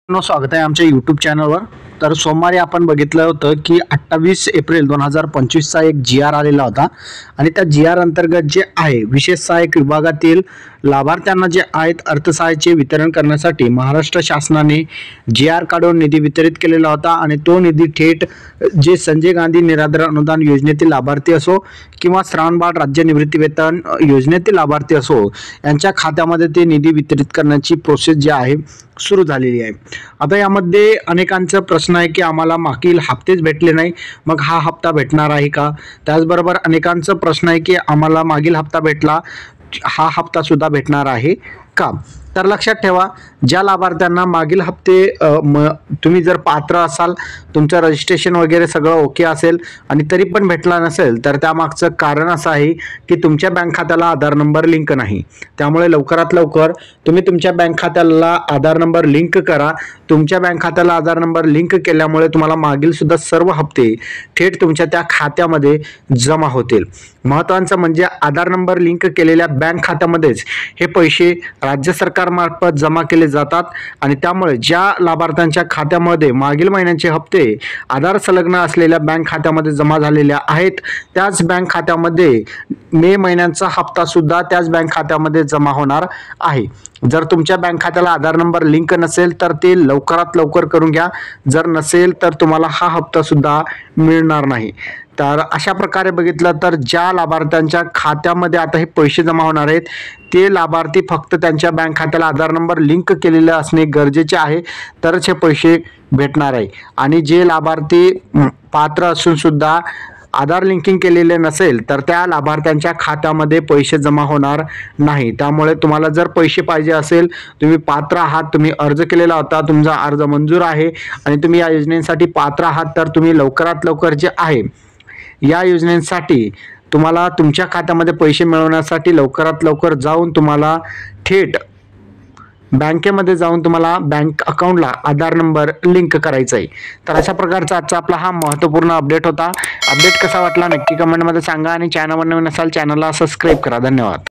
स्वागत आहे आमच्या यूट्यूब चॅनलवर। तर सोमवारी आपण बघितलं होतं की 28 एप्रिल 2025 चा एक GR आलेला होता आणि त्या GR अंतर्गत जे आहे विशेष सहाय्यक विभागातील लाभार्थ्यांना जे आहेत अर्थसहाय्याचे वितरण करण्यासाठी महाराष्ट्र शासनाने GR काढून निधी वितरित केलेला होता आणि तो निधी थेट जे संजय गांधी निराधार अनुदान योजनेतील लाभार्थी असो किंवा श्रावणबाळ राज्य निवृत्ती वेतन योजनेतील लाभार्थी असो यांच्या खात्यामध्ये ते निधी वितरित करण्याची प्रोसेस जी आहे सुरू झालेली आहे। आता यामध्ये अनेकांचा प्रश्न आहे की आम्हाला मागील हप्तेच भेटले नाही, मग हा हप्ता भेटणार आहे का? त्याचबरोबर अनेकांचा प्रश्न आहे की आम्हाला मागील हप्ता भेटला, हा हप्ता सुद्धा भेटणार आहे का? तर लक्षात ठेवा, ज्या लाभार्थ्यांना मागील हप्ते तुम्ही जर पात्र असाल, तुमचं रजिस्ट्रेशन वगैरे सगळं ओके असेल आणि तरी पण भेटला नसेल तर त्यामागचं कारण असं आहे की तुमच्या बँक खात्याला आधार नंबर लिंक नाही। त्यामुळे लवकरात लवकर तुम्ही तुमच्या बँक खात्याला आधार नंबर लिंक करा। तुमच्या बँक खात्याला आधार नंबर लिंक केल्यामुळे तुम्हाला मागील सुद्धा सर्व हप्ते थेट तुमच्या त्या खात्यामध्ये जमा होतील। महत्त्वाचं म्हणजे आधार नंबर लिंक केलेल्या बँक खात्यामध्येच हे पैसे राज्य सरकार मार्फत जमा केले जातात आणि त्यामुळे ज्या लाभार्थ्यांच्या खात्यामध्ये मागील महिन्याचे हप्ते आधार संलग्न असलेल्या बँक खात्यामध्ये जमा झालेल्या आहेत त्याच बँक खात्यामध्ये मे महिन्याचा हप्ता सुद्धा त्याच बँक खात्यामध्ये जमा होणार आहे। जर तुमच्या बँक खात्याला आधार नंबर लिंक नसेल तर ते लवकरात लवकर करून घ्या, जर नसेल तर तुम्हाला हा हप्ता सुद्धा मिळणार नाही। तर अशा प्रकारे बघितलं तर ज्या लाभार्थ्यांच्या खात्यामध्ये आता हे पैसे जमा होणार आहेत ते लाभार्थी फक्त त्यांच्या बँक खात्याला आधार नंबर लिंक केलेले असणे गरजेचे आहे, तरच हे पैसे भेटणार आहे। आणि जे लाभार्थी पात्र असून सुद्धा आधार लिंकिंग केलेले नसेल तर त्या लाभार्थ्यांच्या खात्यामध्ये पैसे जमा होणार नाही। त्यामुळे तुम्हाला जर पैसे पाहिजे असेल, तुम्ही पात्र आहात, तुम्ही अर्ज केलेला होता, तुमचा अर्ज मंजूर आहे आणि तुम्ही या योजनेसाठी पात्र आहात, तर तुम्ही लवकरात लवकर जे आहे या योजनेसाठी तुम्हाला तुमच्या खात्यामध्ये पैसे मिळवण्यासाठी लवकरात लवकर जाऊन तुम्हाला थेट बँकेमध्ये जाऊन तुम्हाला बँक अकाउंटला आधार नंबर लिंक करायचा आहे। तर अशा प्रकारचा आजचा आपला हा महत्त्वपूर्ण अपडेट होता। अपडेट कसा वाटला नक्की कमेंटमध्ये सांगा आणि चॅनलवर नवीन असाल चॅनलला सबस्क्राईब करा। धन्यवाद।